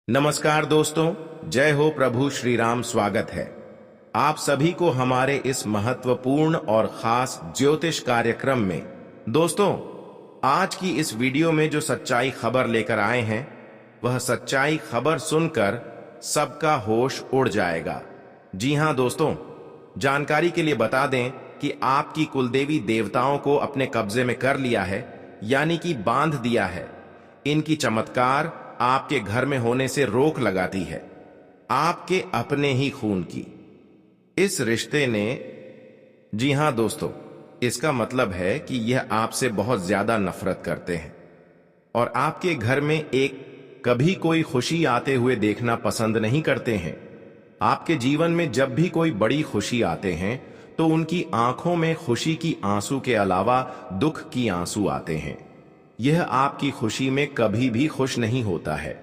नमस्कार दोस्तों, जय हो प्रभु श्री राम। स्वागत है आप सभी को हमारे इस महत्वपूर्ण और खास ज्योतिष कार्यक्रम में। दोस्तों, आज की इस वीडियो में जो सच्चाई खबर लेकर आए हैं, वह सच्चाई खबर सुनकर सबका होश उड़ जाएगा। जी हां दोस्तों, जानकारी के लिए बता दें कि आपकी कुलदेवी देवताओं को अपने कब्जे में कर लिया है, यानी कि बांध दिया है। इनकी चमत्कार आपके घर में होने से रोक लगाती है, आपके अपने ही खून की। इस रिश्ते ने, जी हां दोस्तों, इसका मतलब है कि यह आपसे बहुत ज्यादा नफरत करते हैं और आपके घर में एक कभी कोई खुशी आते हुए देखना पसंद नहीं करते हैं। आपके जीवन में जब भी कोई बड़ी खुशी आते हैं तो उनकी आंखों में खुशी की आंसू के अलावा दुख की आंसू आते हैं। यह आपकी खुशी में कभी भी खुश नहीं होता है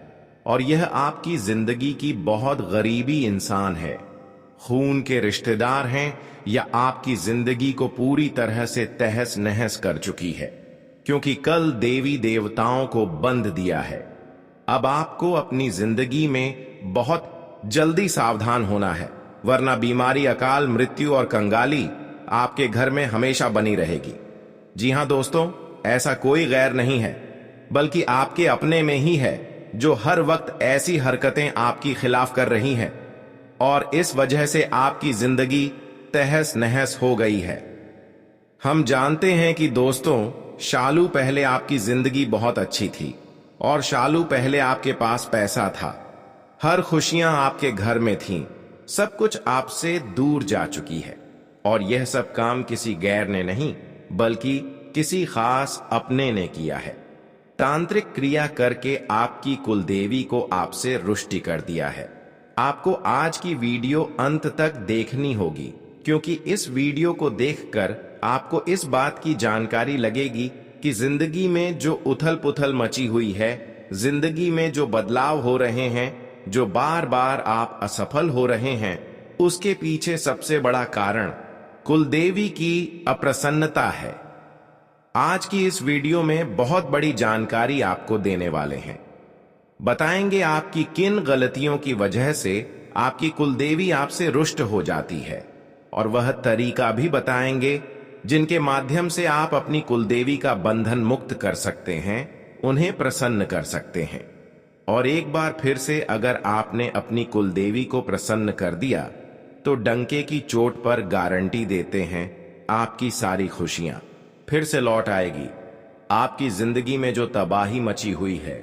और यह आपकी जिंदगी की बहुत गरीबी इंसान है। खून के रिश्तेदार हैं या आपकी जिंदगी को पूरी तरह से तहस नहस कर चुकी है, क्योंकि कल देवी देवताओं को बंद दिया है। अब आपको अपनी जिंदगी में बहुत जल्दी सावधान होना है, वरना बीमारी, अकाल मृत्यु और कंगाली आपके घर में हमेशा बनी रहेगी। जी हां दोस्तों, ऐसा कोई गैर नहीं है, बल्कि आपके अपने में ही है जो हर वक्त ऐसी हरकतें आपकी खिलाफ कर रही हैं और इस वजह से आपकी जिंदगी तहस नहस हो गई है। हम जानते हैं कि दोस्तों, शालू पहले आपकी जिंदगी बहुत अच्छी थी और शालू पहले आपके पास पैसा था, हर खुशियां आपके घर में थीं, सब कुछ आपसे दूर जा चुकी है और यह सब काम किसी गैर ने नहीं बल्कि किसी खास अपने ने किया है। तांत्रिक क्रिया करके आपकी कुलदेवी को आपसे रुष्टि कर दिया है। आपको आज की वीडियो अंत तक देखनी होगी, क्योंकि इस वीडियो को देखकर आपको इस बात की जानकारी लगेगी कि जिंदगी में जो उथल पुथल मची हुई है, जिंदगी में जो बदलाव हो रहे हैं, जो बार बार आप असफल हो रहे हैं, उसके पीछे सबसे बड़ा कारण कुलदेवी की अप्रसन्नता है। आज की इस वीडियो में बहुत बड़ी जानकारी आपको देने वाले हैं। बताएंगे आपकी किन गलतियों की वजह से आपकी कुलदेवी आपसे रुष्ट हो जाती है, और वह तरीका भी बताएंगे जिनके माध्यम से आप अपनी कुलदेवी का बंधन मुक्त कर सकते हैं, उन्हें प्रसन्न कर सकते हैं। और एक बार फिर से अगर आपने अपनी कुलदेवी को प्रसन्न कर दिया तो डंके की चोट पर गारंटी देते हैं, आपकी सारी खुशियां फिर से लौट आएगी। आपकी जिंदगी में जो तबाही मची हुई है,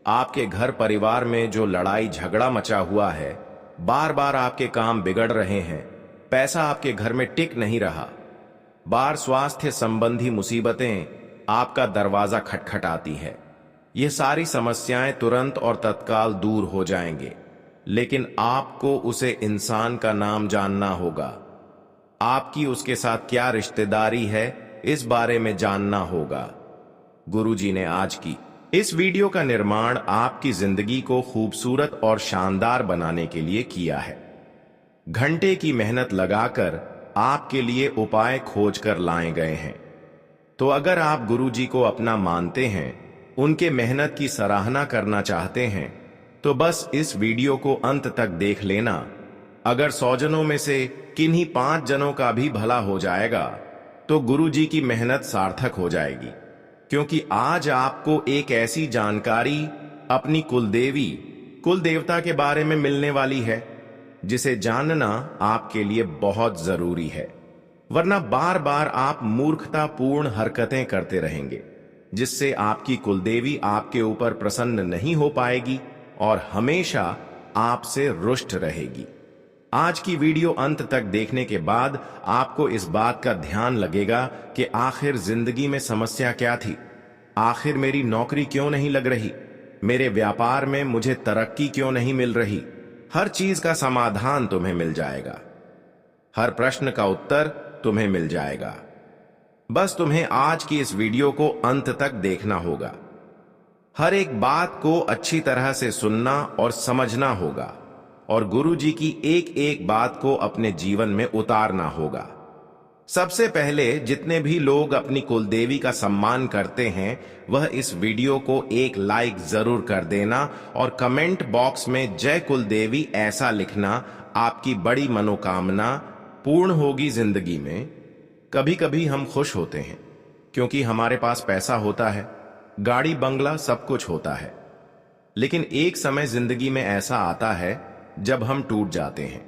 आपके घर परिवार में जो लड़ाई झगड़ा मचा हुआ है, बार बार आपके काम बिगड़ रहे हैं, पैसा आपके घर में टिक नहीं रहा, बार स्वास्थ्य संबंधी मुसीबतें आपका दरवाजा खटखटाती है, ये सारी समस्याएं तुरंत और तत्काल दूर हो जाएंगे। लेकिन आपको उसे इंसान का नाम जानना होगा, आपकी उसके साथ क्या रिश्तेदारी है, इस बारे में जानना होगा। गुरुजी ने आज की इस वीडियो का निर्माण आपकी जिंदगी को खूबसूरत और शानदार बनाने के लिए किया है। घंटे की मेहनत लगाकर आपके लिए उपाय खोज कर लाए गए हैं। तो अगर आप गुरुजी को अपना मानते हैं, उनके मेहनत की सराहना करना चाहते हैं, तो बस इस वीडियो को अंत तक देख लेना। अगर 100 जनों में से किन्हीं 5 जनों का भी भला हो जाएगा तो गुरुजी की मेहनत सार्थक हो जाएगी, क्योंकि आज आपको एक ऐसी जानकारी अपनी कुलदेवी, कुल देवता के बारे में मिलने वाली है जिसे जानना आपके लिए बहुत जरूरी है। वरना बार बार आप मूर्खतापूर्ण हरकतें करते रहेंगे, जिससे आपकी कुलदेवी आपके ऊपर प्रसन्न नहीं हो पाएगी और हमेशा आपसे रुष्ट रहेगी। आज की वीडियो अंत तक देखने के बाद आपको इस बात का ध्यान लगेगा कि आखिर जिंदगी में समस्या क्या थी, आखिर मेरी नौकरी क्यों नहीं लग रही, मेरे व्यापार में मुझे तरक्की क्यों नहीं मिल रही। हर चीज का समाधान तुम्हें मिल जाएगा, हर प्रश्न का उत्तर तुम्हें मिल जाएगा। बस तुम्हें आज की इस वीडियो को अंत तक देखना होगा, हर एक बात को अच्छी तरह से सुनना और समझना होगा और गुरुजी की एक एक बात को अपने जीवन में उतारना होगा। सबसे पहले जितने भी लोग अपनी कुलदेवी का सम्मान करते हैं वह इस वीडियो को एक लाइक जरूर कर देना और कमेंट बॉक्स में जय कुलदेवी ऐसा लिखना। आपकी बड़ी मनोकामना पूर्ण होगी जिंदगी में। कभी कभी हम खुश होते हैं क्योंकि हमारे पास पैसा होता है, गाड़ी बंगला सब कुछ होता है। लेकिन एक समय जिंदगी में ऐसा आता है जब हम टूट जाते हैं।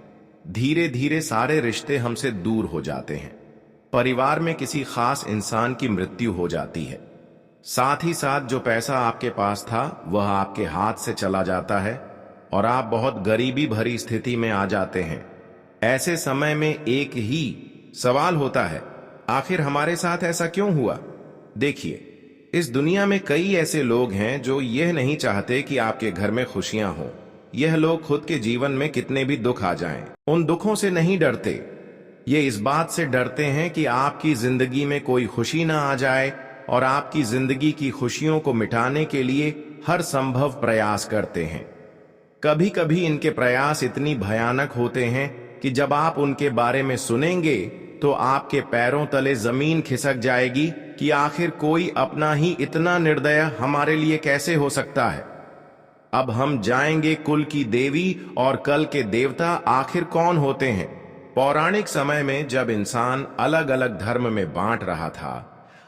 धीरे धीरे सारे रिश्ते हमसे दूर हो जाते हैं। परिवार में किसी खास इंसान की मृत्यु हो जाती है। साथ ही साथ जो पैसा आपके पास था वह आपके हाथ से चला जाता है और आप बहुत गरीबी भरी स्थिति में आ जाते हैं। ऐसे समय में एक ही सवाल होता है, आखिर हमारे साथ ऐसा क्यों हुआ? देखिए, इस दुनिया में कई ऐसे लोग हैं जो यह नहीं चाहते कि आपके घर में खुशियां हों। यह लोग खुद के जीवन में कितने भी दुख आ जाएं, उन दुखों से नहीं डरते। ये इस बात से डरते हैं कि आपकी जिंदगी में कोई खुशी ना आ जाए और आपकी जिंदगी की खुशियों को मिटाने के लिए हर संभव प्रयास करते हैं। कभी कभी इनके प्रयास इतनी भयानक होते हैं कि जब आप उनके बारे में सुनेंगे तो आपके पैरों तले जमीन खिसक जाएगी कि आखिर कोई अपना ही इतना निर्दय हमारे लिए कैसे हो सकता है। अब हम जाएंगे कुल की देवी और कल के देवता आखिर कौन होते हैं। पौराणिक समय में जब इंसान अलग अलग धर्म में बांट रहा था,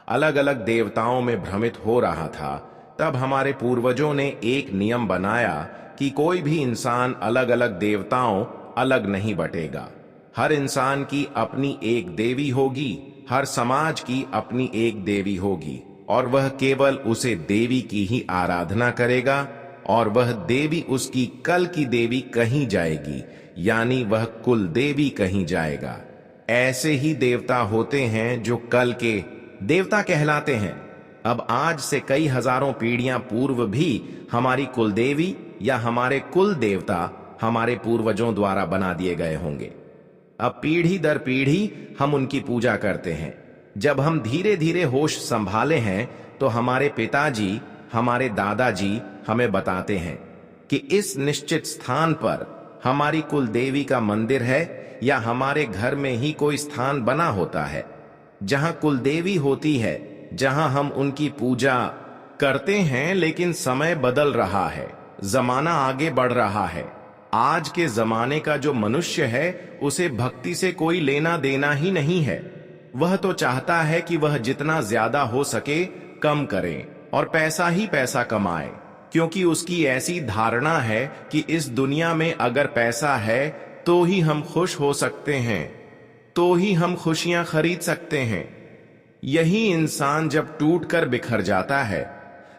अलग अलग देवताओं में भ्रमित हो रहा था, तब हमारे पूर्वजों ने एक नियम बनाया कि कोई भी इंसान अलग अलग देवताओं अलग नहीं बटेगा। हर इंसान की अपनी एक देवी होगी, हर समाज की अपनी एक देवी होगी और वह केवल उसे देवी की ही आराधना करेगा और वह देवी उसकी कल की देवी कहीं जाएगी, यानी वह कुल देवी कहीं जाएगा। ऐसे ही देवता होते हैं जो कल के देवता कहलाते हैं। अब आज से कई हजारों पीढ़ियां पूर्व भी हमारी कुल देवी या हमारे कुल देवता हमारे पूर्वजों द्वारा बना दिए गए होंगे। अब पीढ़ी दर पीढ़ी हम उनकी पूजा करते हैं। जब हम धीरे धीरे होश संभाले हैं तो हमारे पिताजी, हमारे दादाजी हमें बताते हैं कि इस निश्चित स्थान पर हमारी कुल देवी का मंदिर है या हमारे घर में ही कोई स्थान बना होता है जहां कुल देवी होती है, जहां हम उनकी पूजा करते हैं। लेकिन समय बदल रहा है, जमाना आगे बढ़ रहा है। आज के जमाने का जो मनुष्य है उसे भक्ति से कोई लेना देना ही नहीं है। वह तो चाहता है कि वह जितना ज्यादा हो सके कम करे और पैसा ही पैसा कमाए, क्योंकि उसकी ऐसी धारणा है कि इस दुनिया में अगर पैसा है तो ही हम खुश हो सकते हैं, तो ही हम खुशियां खरीद सकते हैं। यही इंसान जब टूट कर बिखर जाता है,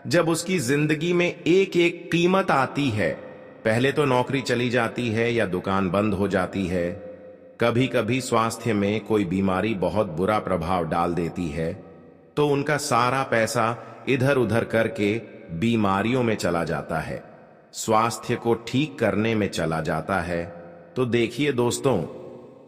जब उसकी जिंदगी में एक एक कीमत आती है, पहले तो नौकरी चली जाती है या दुकान बंद हो जाती है, कभी कभी स्वास्थ्य में कोई बीमारी बहुत बुरा प्रभाव डाल देती है, तो उनका सारा पैसा इधर उधर करके बीमारियों में चला जाता है, स्वास्थ्य को ठीक करने में चला जाता है। तो देखिए दोस्तों,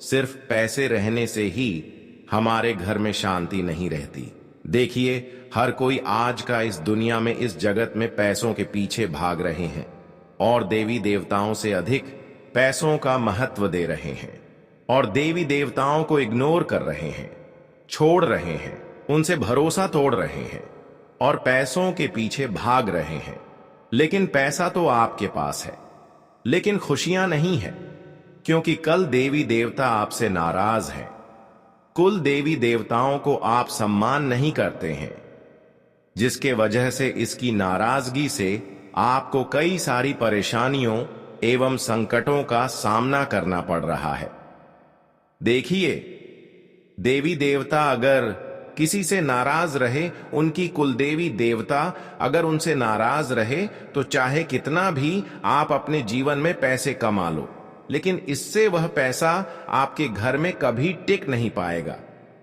सिर्फ पैसे रहने से ही हमारे घर में शांति नहीं रहती। देखिए, हर कोई आज का इस दुनिया में, इस जगत में पैसों के पीछे भाग रहे हैं और देवी देवताओं से अधिक पैसों का महत्व दे रहे हैं और देवी देवताओं को इग्नोर कर रहे हैं, छोड़ रहे हैं, उनसे भरोसा तोड़ रहे हैं और पैसों के पीछे भाग रहे हैं। लेकिन पैसा तो आपके पास है, लेकिन खुशियां नहीं है, क्योंकि कल देवी देवता आपसे नाराज हैं। कुल देवी देवताओं को आप सम्मान नहीं करते हैं, जिसके वजह से इसकी नाराजगी से आपको कई सारी परेशानियों एवं संकटों का सामना करना पड़ रहा है। देखिए, देवी देवता अगर किसी से नाराज रहे, उनकी कुलदेवी देवता अगर उनसे नाराज रहे, तो चाहे कितना भी आप अपने जीवन में पैसे कमा लो, लेकिन इससे वह पैसा आपके घर में कभी टिक नहीं पाएगा।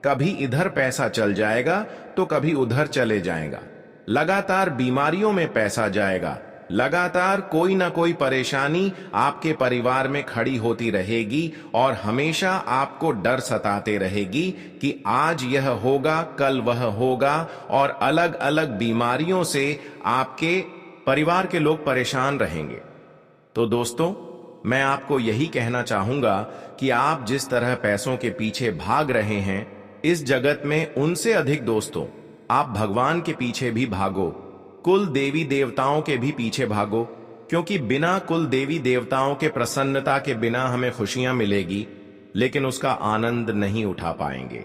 कभी इधर पैसा चल जाएगा तो कभी उधर चले जाएगा। लगातार बीमारियों में पैसा जाएगा, लगातार कोई ना कोई परेशानी आपके परिवार में खड़ी होती रहेगी और हमेशा आपको डर सताते रहेगी कि आज यह होगा, कल वह होगा, और अलग अलग बीमारियों से आपके परिवार के लोग परेशान रहेंगे। तो दोस्तों, मैं आपको यही कहना चाहूंगा कि आप जिस तरह पैसों के पीछे भाग रहे हैं, इस जगत में उनसे अधिक दोस्तों आप भगवान के पीछे भी भागो, कुल देवी देवताओं के भी पीछे भागो, क्योंकि बिना कुल देवी देवताओं के प्रसन्नता के बिना हमें खुशियां मिलेगी, लेकिन उसका आनंद नहीं उठा पाएंगे।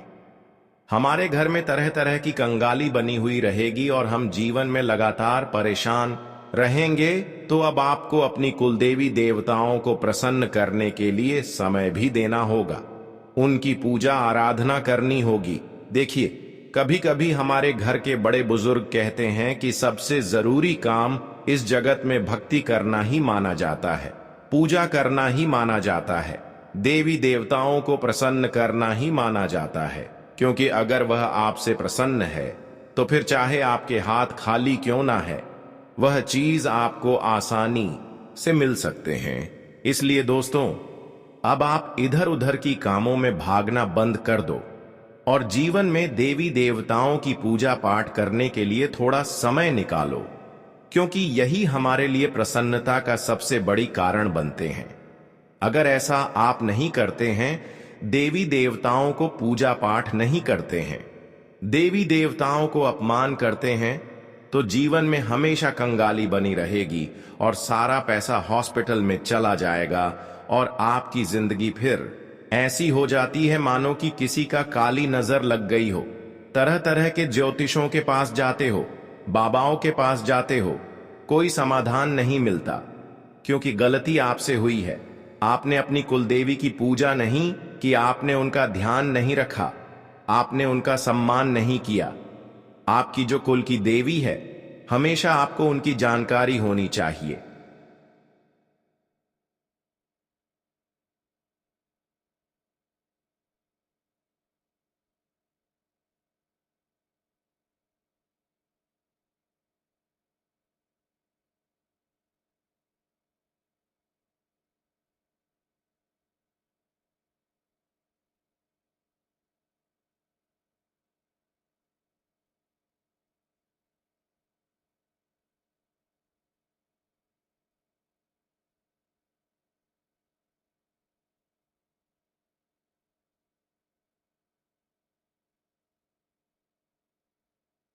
हमारे घर में तरह तरह की कंगाली बनी हुई रहेगी और हम जीवन में लगातार परेशान रहेंगे। तो अब आपको अपनी कुलदेवी देवताओं को प्रसन्न करने के लिए समय भी देना होगा, उनकी पूजा आराधना करनी होगी। देखिए, कभी कभी हमारे घर के बड़े बुजुर्ग कहते हैं कि सबसे जरूरी काम इस जगत में भक्ति करना ही माना जाता है, पूजा करना ही माना जाता है, देवी देवताओं को प्रसन्न करना ही माना जाता है, क्योंकि अगर वह आपसे प्रसन्न है तो फिर चाहे आपके हाथ खाली क्यों ना है, वह चीज आपको आसानी से मिल सकते हैं। इसलिए दोस्तों, अब आप इधर उधर की कामों में भागना बंद कर दो और जीवन में देवी देवताओं की पूजा पाठ करने के लिए थोड़ा समय निकालो, क्योंकि यही हमारे लिए प्रसन्नता का सबसे बड़ी कारण बनते हैं। अगर ऐसा आप नहीं करते हैं, देवी देवताओं को पूजा पाठ नहीं करते हैं, देवी देवताओं को अपमान करते हैं, तो जीवन में हमेशा कंगाली बनी रहेगी और सारा पैसा हॉस्पिटल में चला जाएगा और आपकी जिंदगी फिर ऐसी हो जाती है मानो कि किसी का काली नजर लग गई हो। तरह तरह के ज्योतिषों के पास जाते हो, बाबाओं के पास जाते हो, कोई समाधान नहीं मिलता, क्योंकि गलती आपसे हुई है। आपने अपनी कुलदेवी की पूजा नहीं की, आपने उनका ध्यान नहीं रखा, आपने उनका सम्मान नहीं किया। आपकी जो कुल की देवी है, हमेशा आपको उनकी जानकारी होनी चाहिए।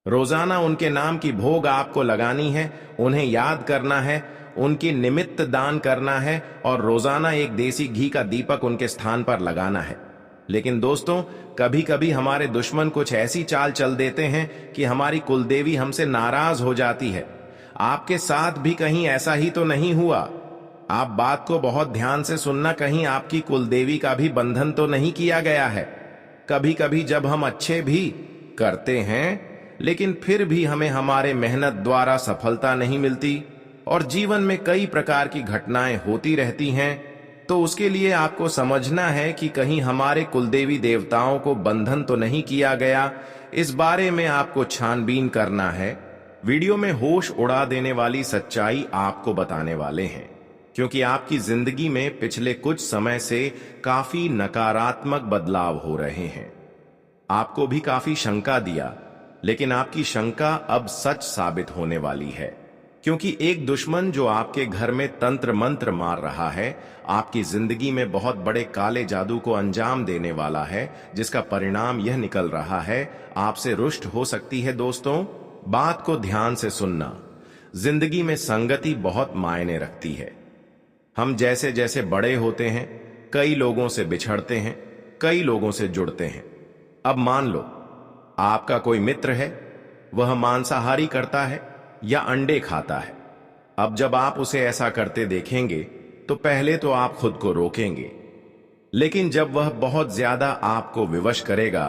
रोजाना उनके नाम की भोग आपको लगानी है, उन्हें याद करना है, उनकी निमित्त दान करना है और रोजाना एक देसी घी का दीपक उनके स्थान पर लगाना है। लेकिन दोस्तों, कभी कभी हमारे दुश्मन कुछ ऐसी चाल चल देते हैं कि हमारी कुलदेवी हमसे नाराज हो जाती है। आपके साथ भी कहीं ऐसा ही तो नहीं हुआ? आप बात को बहुत ध्यान से सुनना, कहीं आपकी कुलदेवी का भी बंधन तो नहीं किया गया है। कभी कभी जब हम अच्छे भी करते हैं, लेकिन फिर भी हमें हमारे मेहनत द्वारा सफलता नहीं मिलती और जीवन में कई प्रकार की घटनाएं होती रहती हैं, तो उसके लिए आपको समझना है कि कहीं हमारे कुलदेवी देवताओं को बंधन तो नहीं किया गया। इस बारे में आपको छानबीन करना है। वीडियो में होश उड़ा देने वाली सच्चाई आपको बताने वाले हैं, क्योंकि आपकी जिंदगी में पिछले कुछ समय से काफी नकारात्मक बदलाव हो रहे हैं। आपको भी काफी शंका दिया, लेकिन आपकी शंका अब सच साबित होने वाली है, क्योंकि एक दुश्मन जो आपके घर में तंत्र मंत्र मार रहा है, आपकी जिंदगी में बहुत बड़े काले जादू को अंजाम देने वाला है, जिसका परिणाम यह निकल रहा है, आपसे रुष्ट हो सकती है। दोस्तों, बात को ध्यान से सुनना। जिंदगी में संगति बहुत मायने रखती है। हम जैसे जैसे बड़े होते हैं, कई लोगों से बिछड़ते हैं, कई लोगों से जुड़ते हैं। अब मान लो आपका कोई मित्र है, वह मांसाहारी करता है या अंडे खाता है। अब जब आप उसे ऐसा करते देखेंगे तो पहले तो आप खुद को रोकेंगे, लेकिन जब वह बहुत ज्यादा आपको विवश करेगा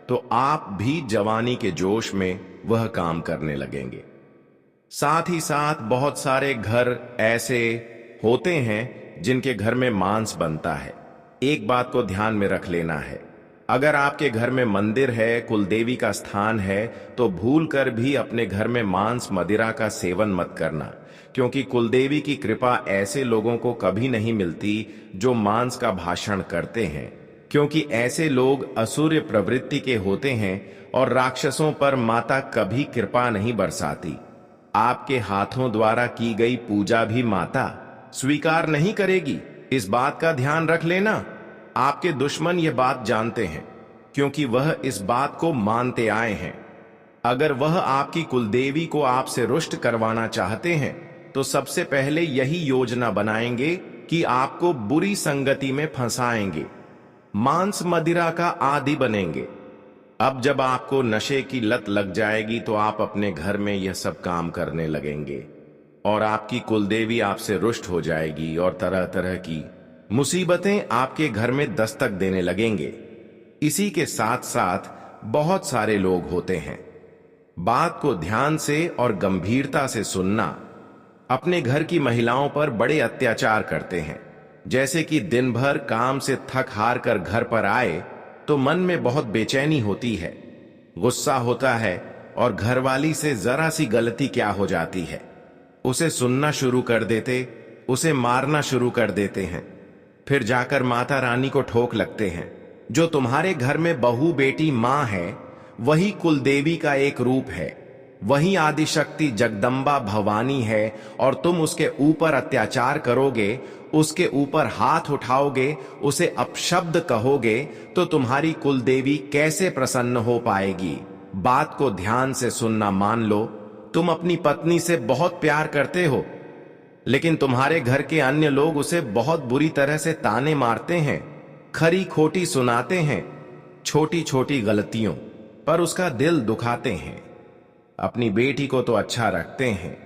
तो आप भी जवानी के जोश में वह काम करने लगेंगे। साथ ही साथ बहुत सारे घर ऐसे होते हैं जिनके घर में मांस बनता है। एक बात को ध्यान में रख लेना है, अगर आपके घर में मंदिर है, कुलदेवी का स्थान है, तो भूल कर भी अपने घर में मांस मदिरा का सेवन मत करना, क्योंकि कुलदेवी की कृपा ऐसे लोगों को कभी नहीं मिलती जो मांस का भाषण करते हैं, क्योंकि ऐसे लोग असुर प्रवृत्ति के होते हैं और राक्षसों पर माता कभी कृपा नहीं बरसाती। आपके हाथों द्वारा की गई पूजा भी माता स्वीकार नहीं करेगी। इस बात का ध्यान रख लेना। आपके दुश्मन ये बात जानते हैं, क्योंकि वह इस बात को मानते आए हैं। अगर वह आपकी कुलदेवी को आपसे रुष्ट करवाना चाहते हैं तो सबसे पहले यही योजना बनाएंगे कि आपको बुरी संगति में फंसाएंगे, मांस मदिरा का आदी बनेंगे। अब जब आपको नशे की लत लग जाएगी तो आप अपने घर में यह सब काम करने लगेंगे और आपकी कुलदेवी आपसे रुष्ट हो जाएगी और तरह तरह की मुसीबतें आपके घर में दस्तक देने लगेंगे। इसी के साथ साथ बहुत सारे लोग होते हैं, बात को ध्यान से और गंभीरता से सुनना, अपने घर की महिलाओं पर बड़े अत्याचार करते हैं। जैसे कि दिन भर काम से थक हार कर घर पर आए तो मन में बहुत बेचैनी होती है, गुस्सा होता है और घरवाली से जरा सी गलती क्या हो जाती है, उसे सुनना शुरू कर देते, उसे मारना शुरू कर देते हैं। फिर जाकर माता रानी को ठोक लगते हैं। जो तुम्हारे घर में बहू बेटी मां है वही कुलदेवी का एक रूप है, वही आदिशक्ति जगदम्बा भवानी है और तुम उसके ऊपर अत्याचार करोगे, उसके ऊपर हाथ उठाओगे, उसे अपशब्द कहोगे तो तुम्हारी कुलदेवी कैसे प्रसन्न हो पाएगी। बात को ध्यान से सुनना। मान लो तुम अपनी पत्नी से बहुत प्यार करते हो लेकिन तुम्हारे घर के अन्य लोग उसे बहुत बुरी तरह से ताने मारते हैं, खरी खोटी सुनाते हैं, छोटी छोटी गलतियों पर उसका दिल दुखाते हैं। अपनी बेटी को तो अच्छा रखते हैं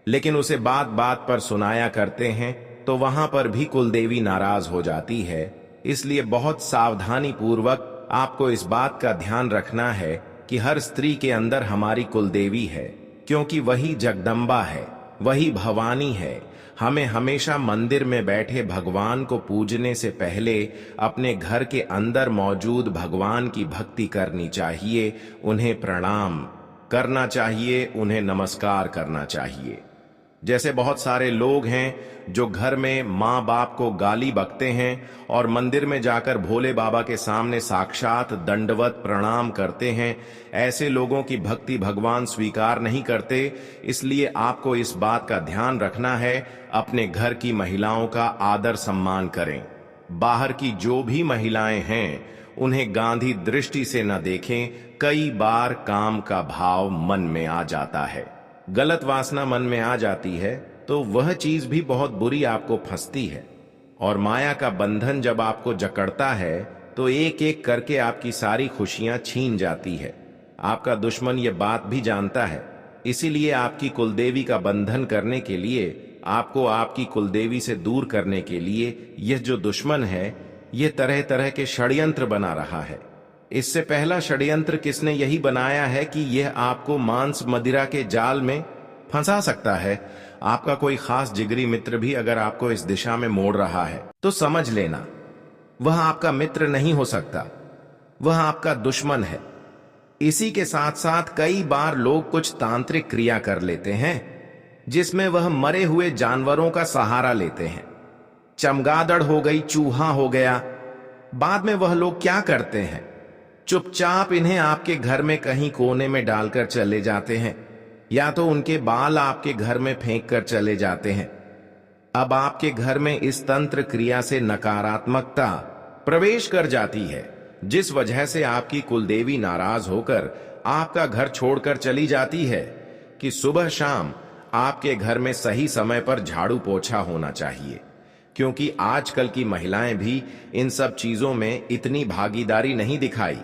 लेकिन उसे बात बात पर सुनाया करते हैं तो वहां पर भी कुलदेवी नाराज हो जाती है। इसलिए बहुत सावधानी पूर्वक आपको इस बात का ध्यान रखना है कि हर स्त्री के अंदर हमारी कुलदेवी है, क्योंकि वही जगदम्बा है, वही भवानी है। हमें हमेशा मंदिर में बैठे भगवान को पूजने से पहले अपने घर के अंदर मौजूद भगवान की भक्ति करनी चाहिए, उन्हें प्रणाम करना चाहिए, उन्हें नमस्कार करना चाहिए। जैसे बहुत सारे लोग हैं जो घर में माँ बाप को गाली बकते हैं और मंदिर में जाकर भोले बाबा के सामने साक्षात दंडवत प्रणाम करते हैं। ऐसे लोगों की भक्ति भगवान स्वीकार नहीं करते। इसलिए आपको इस बात का ध्यान रखना है, अपने घर की महिलाओं का आदर सम्मान करें। बाहर की जो भी महिलाएं हैं उन्हें गांधी दृष्टि से न देखें। कई बार काम का भाव मन में आ जाता है, गलत वासना मन में आ जाती है तो वह चीज भी बहुत बुरी आपको फंसती है और माया का बंधन जब आपको जकड़ता है तो एक एक करके आपकी सारी खुशियां छीन जाती है। आपका दुश्मन ये बात भी जानता है, इसीलिए आपकी कुलदेवी का बंधन करने के लिए, आपको आपकी कुलदेवी से दूर करने के लिए यह जो दुश्मन है ये तरह तरह के षड्यंत्र बना रहा है। इससे पहला षड्यंत्र किसने यही बनाया है कि यह आपको मांस मदिरा के जाल में फंसा सकता है। आपका कोई खास जिगरी मित्र भी अगर आपको इस दिशा में मोड़ रहा है तो समझ लेना वह आपका मित्र नहीं हो सकता, वह आपका दुश्मन है। इसी के साथ साथ कई बार लोग कुछ तांत्रिक क्रिया कर लेते हैं जिसमें वह मरे हुए जानवरों का सहारा लेते हैं। चमगादड़ हो गई, चूहा हो गया। बाद में वह लोग क्या करते हैं, चुपचाप इन्हें आपके घर में कहीं कोने में डालकर चले जाते हैं या तो उनके बाल आपके घर में फेंक कर चले जाते हैं। अब आपके घर में इस तंत्र क्रिया से नकारात्मकता प्रवेश कर जाती है, जिस वजह से आपकी कुलदेवी नाराज होकर आपका घर छोड़कर चली जाती है कि सुबह शाम आपके घर में सही समय पर झाड़ू पोछा होना चाहिए। क्योंकि आजकल की महिलाएं भी इन सब चीजों में इतनी भागीदारी नहीं दिखाई,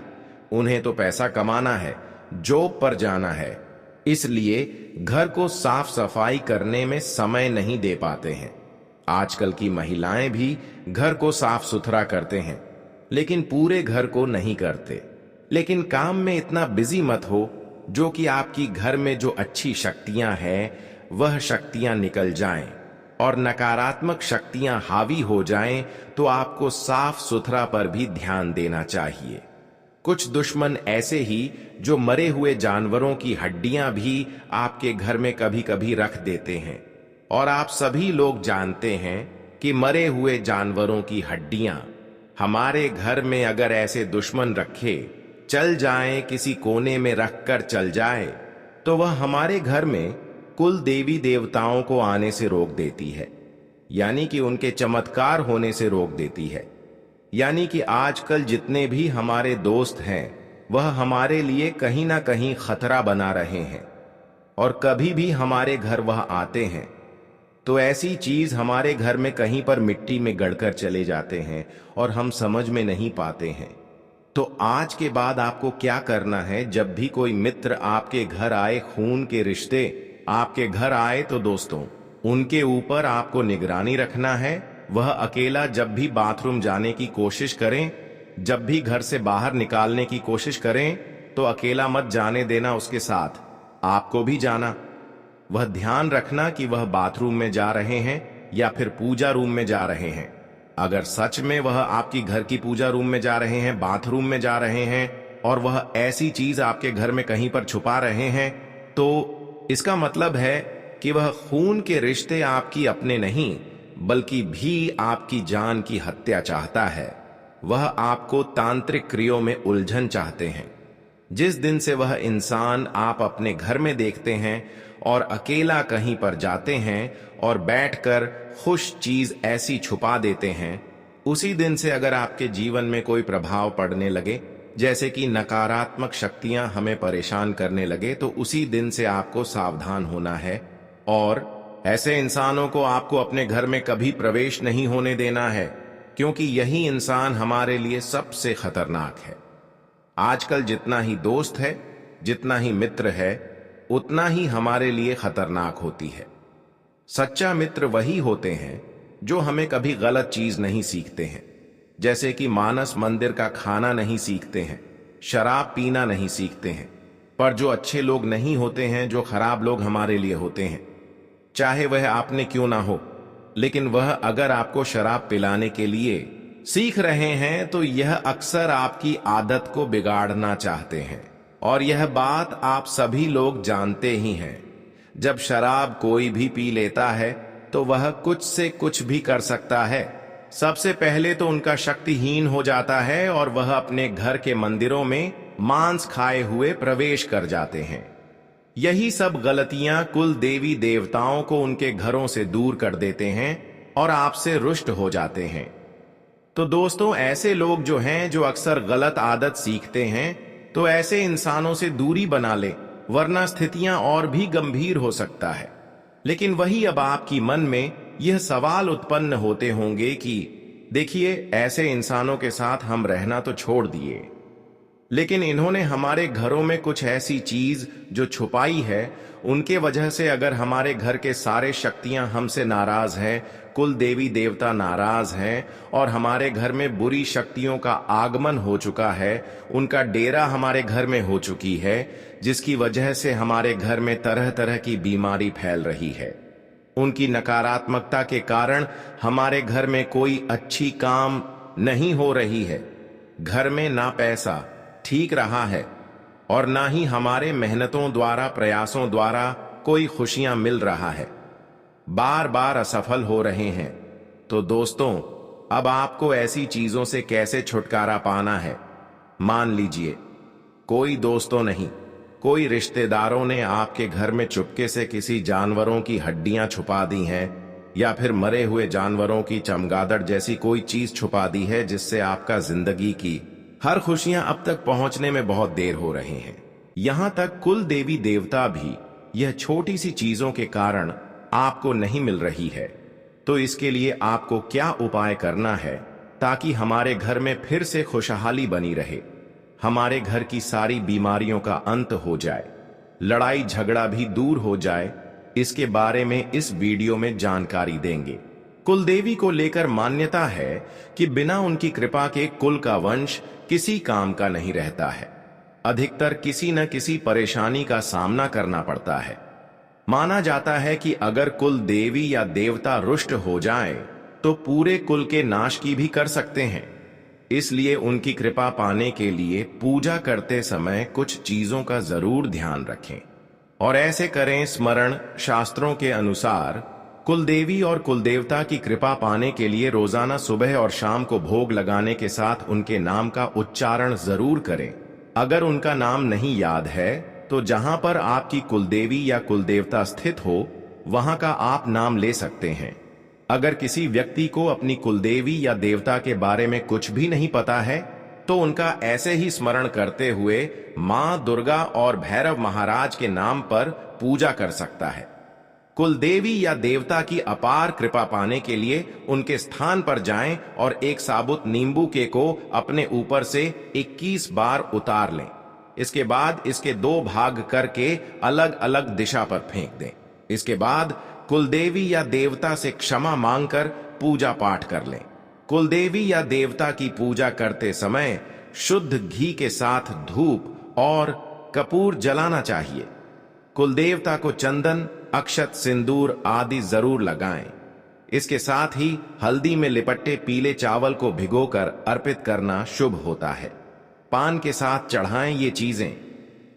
उन्हें तो पैसा कमाना है, जॉब पर जाना है, इसलिए घर को साफ सफाई करने में समय नहीं दे पाते हैं। आजकल की महिलाएं भी घर को साफ सुथरा करते हैं लेकिन पूरे घर को नहीं करते। लेकिन काम में इतना बिजी मत हो जो कि आपकी घर में जो अच्छी शक्तियां हैं वह शक्तियां निकल जाएं और नकारात्मक शक्तियां हावी हो जाएं तो आपको साफ सुथरा पर भी ध्यान देना चाहिए। कुछ दुश्मन ऐसे ही जो मरे हुए जानवरों की हड्डियां भी आपके घर में कभी कभी रख देते हैं और आप सभी लोग जानते हैं कि मरे हुए जानवरों की हड्डियां हमारे घर में अगर ऐसे दुश्मन रखे चल जाएं, किसी कोने में रखकर चल जाए तो वह हमारे घर में कुल देवी देवताओं को आने से रोक देती है, यानी कि उनके चमत्कार होने से रोक देती है। यानी कि आजकल जितने भी हमारे दोस्त हैं वह हमारे लिए कहीं ना कहीं खतरा बना रहे हैं, और कभी भी हमारे घर वह आते हैं तो ऐसी चीज हमारे घर में कहीं पर मिट्टी में गड़कर चले जाते हैं और हम समझ में नहीं पाते हैं। तो आज के बाद आपको क्या करना है, जब भी कोई मित्र आपके घर आए, खून के रिश्ते आपके घर आए, तो दोस्तों उनके ऊपर आपको निगरानी रखना है। वह अकेला जब भी बाथरूम जाने की कोशिश करें, जब भी घर से बाहर निकालने की कोशिश करें, तो अकेला मत जाने देना, उसके साथ आपको भी जाना। वह ध्यान रखना कि वह बाथरूम में जा रहे हैं या फिर पूजा रूम में जा रहे हैं। अगर सच में वह आपकी घर की पूजा रूम में जा रहे हैं, बाथरूम में जा रहे हैं और वह ऐसी चीज आपके घर में कहीं पर छुपा रहे हैं, तो इसका मतलब है कि वह खून के रिश्ते आपकी अपने नहीं बल्कि भी आपकी जान की हत्या चाहता है। वह आपको तांत्रिक क्रियों में उलझन चाहते हैं। जिस दिन से वह इंसान आप अपने घर में देखते हैं और अकेला कहीं पर जाते हैं और बैठकर खुश चीज ऐसी छुपा देते हैं, उसी दिन से अगर आपके जीवन में कोई प्रभाव पड़ने लगे, जैसे कि नकारात्मक शक्तियां हमें परेशान करने लगे, तो उसी दिन से आपको सावधान होना है और ऐसे इंसानों को आपको अपने घर में कभी प्रवेश नहीं होने देना है, क्योंकि यही इंसान हमारे लिए सबसे खतरनाक है। आजकल जितना ही दोस्त है, जितना ही मित्र है, उतना ही हमारे लिए खतरनाक होती है। सच्चा मित्र वही होते हैं जो हमें कभी गलत चीज नहीं सीखते हैं, जैसे कि मानस मंदिर का खाना नहीं सीखते हैं, शराब पीना नहीं सीखते हैं। पर जो अच्छे लोग नहीं होते हैं, जो खराब लोग हमारे लिए होते हैं, चाहे वह आपने क्यों ना हो, लेकिन वह अगर आपको शराब पिलाने के लिए सीख रहे हैं तो यह अक्सर आपकी आदत को बिगाड़ना चाहते हैं। और यह बात आप सभी लोग जानते ही हैं। जब शराब कोई भी पी लेता है तो वह कुछ से कुछ भी कर सकता है। सबसे पहले तो उनका शक्तिहीन हो जाता है और वह अपने घर के मंदिरों में मांस खाए हुए प्रवेश कर जाते हैं। यही सब गलतियां कुल देवी देवताओं को उनके घरों से दूर कर देते हैं और आपसे रुष्ट हो जाते हैं। तो दोस्तों, ऐसे लोग जो हैं, जो अक्सर गलत आदत सीखते हैं, तो ऐसे इंसानों से दूरी बना ले, वरना स्थितियां और भी गंभीर हो सकता है। लेकिन वही अब आपकी मन में यह सवाल उत्पन्न होते होंगे कि देखिए, ऐसे इंसानों के साथ हम रहना तो छोड़ दिए, लेकिन इन्होंने हमारे घरों में कुछ ऐसी चीज जो छुपाई है, उनके वजह से अगर हमारे घर के सारे शक्तियां हमसे नाराज हैं, कुल देवी देवता नाराज हैं और हमारे घर में बुरी शक्तियों का आगमन हो चुका है, उनका डेरा हमारे घर में हो चुकी है, जिसकी वजह से हमारे घर में तरह तरह की बीमारी फैल रही है। उनकी नकारात्मकता के कारण हमारे घर में कोई अच्छी काम नहीं हो रही है। घर में ना पैसा ठीक रहा है और ना ही हमारे मेहनतों द्वारा, प्रयासों द्वारा कोई खुशियां मिल रहा है, बार बार असफल हो रहे हैं। तो दोस्तों, अब आपको ऐसी चीजों से कैसे छुटकारा पाना है? मान लीजिए कोई दोस्तों नहीं, कोई रिश्तेदारों ने आपके घर में चुपके से किसी जानवरों की हड्डियां छुपा दी हैं, या फिर मरे हुए जानवरों की चमगादड़ जैसी कोई चीज छुपा दी है, जिससे आपका जिंदगी की हर खुशियां अब तक पहुंचने में बहुत देर हो रहे हैं। यहां तक कुल देवी देवता भी यह छोटी सी चीजों के कारण आपको नहीं मिल रही है। तो इसके लिए आपको क्या उपाय करना है ताकि हमारे घर में फिर से खुशहाली बनी रहे, हमारे घर की सारी बीमारियों का अंत हो जाए, लड़ाई झगड़ा भी दूर हो जाए? इसके बारे में इस वीडियो में जानकारी देंगे। कुलदेवी को लेकर मान्यता है कि बिना उनकी कृपा के कुल का वंश किसी काम का नहीं रहता है। अधिकतर किसी न किसी परेशानी का सामना करना पड़ता है। माना जाता है कि अगर कुल देवी या देवता रुष्ट हो जाए तो पूरे कुल के नाश की भी कर सकते हैं। इसलिए उनकी कृपा पाने के लिए पूजा करते समय कुछ चीजों का जरूर ध्यान रखें और ऐसे करें। स्मरण शास्त्रों के अनुसार कुलदेवी और कुलदेवता की कृपा पाने के लिए रोजाना सुबह और शाम को भोग लगाने के साथ उनके नाम का उच्चारण जरूर करें। अगर उनका नाम नहीं याद है तो जहां पर आपकी कुलदेवी या कुलदेवता स्थित हो, वहां का आप नाम ले सकते हैं। अगर किसी व्यक्ति को अपनी कुलदेवी या देवता के बारे में कुछ भी नहीं पता है तो उनका ऐसे ही स्मरण करते हुए मां दुर्गा और भैरव महाराज के नाम पर पूजा कर सकता है। कुलदेवी या देवता की अपार कृपा पाने के लिए उनके स्थान पर जाएं और एक साबुत नींबू के को अपने ऊपर से 21 बार उतार लें। इसके बाद इसके 2 भाग करके अलग अलग दिशा पर फेंक दें। इसके बाद कुलदेवी या देवता से क्षमा मांगकर पूजा पाठ कर लें। कुलदेवी या देवता की पूजा करते समय शुद्ध घी के साथ धूप और कपूर जलाना चाहिए। कुलदेवता को चंदन, अक्षत, सिंदूर आदि जरूर लगाएं। इसके साथ ही हल्दी में लिपटे पीले चावल को भिगोकर अर्पित करना शुभ होता है। पान के साथ चढ़ाएं ये चीजें।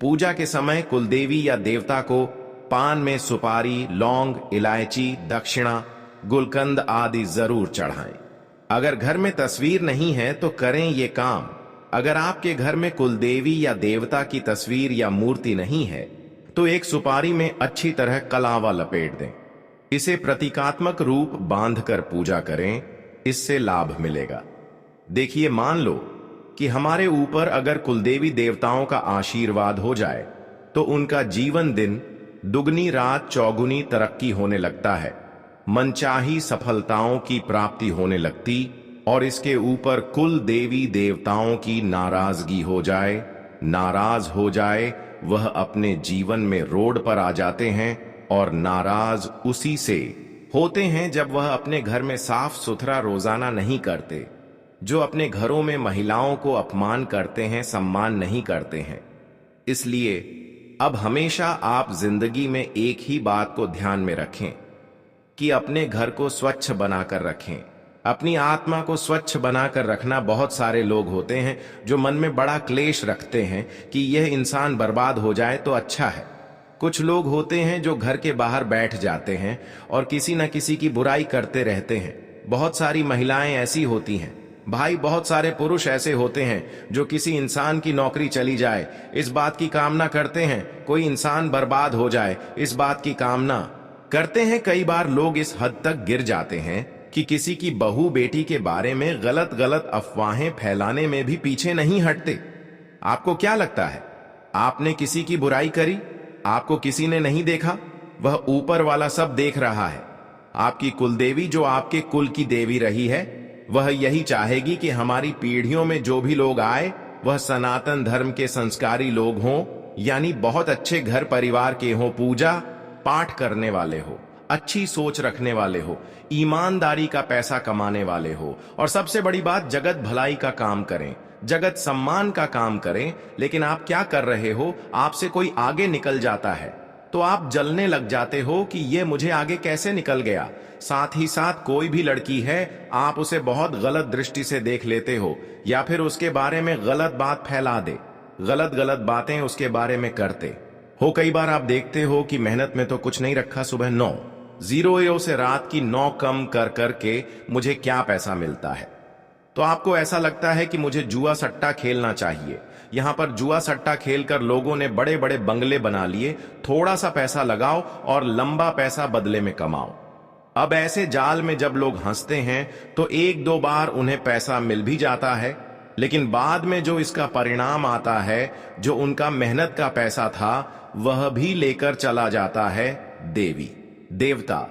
पूजा के समय कुलदेवी या देवता को पान में सुपारी, लौंग, इलायची, दक्षिणा, गुलकंद आदि जरूर चढ़ाएं। अगर घर में तस्वीर नहीं है तो करें ये काम। अगर आपके घर में कुलदेवी या देवता की तस्वीर या मूर्ति नहीं है तो एक सुपारी में अच्छी तरह कलावा लपेट दें। इसे प्रतीकात्मक रूप बांधकर पूजा करें, इससे लाभ मिलेगा। देखिए, मान लो कि हमारे ऊपर अगर कुलदेवी देवताओं का आशीर्वाद हो जाए तो उनका जीवन दिन दुगनी रात चौगुनी तरक्की होने लगता है, मनचाही सफलताओं की प्राप्ति होने लगती। और इसके ऊपर कुल देवी देवताओं की नाराजगी हो जाए, नाराज हो जाए, वह अपने जीवन में रोड पर आ जाते हैं और नाराज उसी से होते हैं जब वह अपने घर में साफ सुथरा रोजाना नहीं करते, जो अपने घरों में महिलाओं को अपमान करते हैं, सम्मान नहीं करते हैं। इसलिए अब हमेशा आप जिंदगी में एक ही बात को ध्यान में रखें कि अपने घर को स्वच्छ बनाकर रखें। अपनी आत्मा को स्वच्छ बनाकर रखना। बहुत सारे लोग होते हैं जो मन में बड़ा क्लेश रखते हैं कि यह इंसान बर्बाद हो जाए तो अच्छा है। कुछ लोग होते हैं जो घर के बाहर बैठ जाते हैं और किसी न किसी की बुराई करते रहते हैं। बहुत सारी महिलाएं ऐसी होती हैं। भाई, बहुत सारे पुरुष ऐसे होते हैं जो किसी इंसान की नौकरी चली जाए इस बात की कामना करते हैं, कोई इंसान बर्बाद हो जाए इस बात की कामना करते हैं। कई बार लोग इस हद तक गिर जाते हैं कि किसी की बहू बेटी के बारे में गलत गलत अफवाहें फैलाने में भी पीछे नहीं हटते। आपको क्या लगता है, आपने किसी की बुराई करी, आपको किसी ने नहीं देखा? वह ऊपर वाला सब देख रहा है। आपकी कुलदेवी जो आपके कुल की देवी रही है, वह यही चाहेगी कि हमारी पीढ़ियों में जो भी लोग आए वह सनातन धर्म के संस्कारी लोग हों, यानी बहुत अच्छे घर परिवार के हों, पूजा पाठ करने वाले हो, अच्छी सोच रखने वाले हो, ईमानदारी का पैसा कमाने वाले हो, और सबसे बड़ी बात, जगत भलाई का काम करें, जगत सम्मान का काम करें। लेकिन आप क्या कर रहे हो? आपसे कोई आगे निकल जाता है तो आप जलने लग जाते हो कि ये मुझे आगे कैसे निकल गया। साथ ही साथ कोई भी लड़की है, आप उसे बहुत गलत दृष्टि से देख लेते हो या फिर उसके बारे में गलत बात फैला दे, गलत गलत बातें उसके बारे में करते हो। कई बार आप देखते हो कि मेहनत में तो कुछ नहीं रखा, सुबह 9:00 से रात की 9 कम कर करके मुझे क्या पैसा मिलता है। तो आपको ऐसा लगता है कि मुझे जुआ सट्टा खेलना चाहिए। यहां पर जुआ सट्टा खेलकर लोगों ने बड़े बड़े बंगले बना लिए। थोड़ा सा पैसा लगाओ और लंबा पैसा बदले में कमाओ। अब ऐसे जाल में जब लोग हंसते हैं तो 1-2 बार उन्हें पैसा मिल भी जाता है, लेकिन बाद में जो इसका परिणाम आता है, जो उनका मेहनत का पैसा था, वह भी लेकर चला जाता है देवी देवता।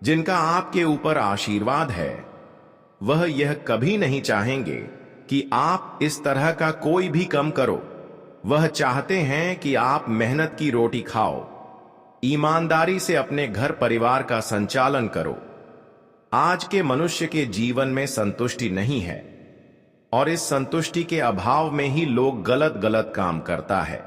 जिनका आपके ऊपर आशीर्वाद है, वह यह कभी नहीं चाहेंगे कि आप इस तरह का कोई भी कम करो। वह चाहते हैं कि आप मेहनत की रोटी खाओ, ईमानदारी से अपने घर परिवार का संचालन करो। आज के मनुष्य के जीवन में संतुष्टि नहीं है और इस संतुष्टि के अभाव में ही लोग गलत गलत काम करता है।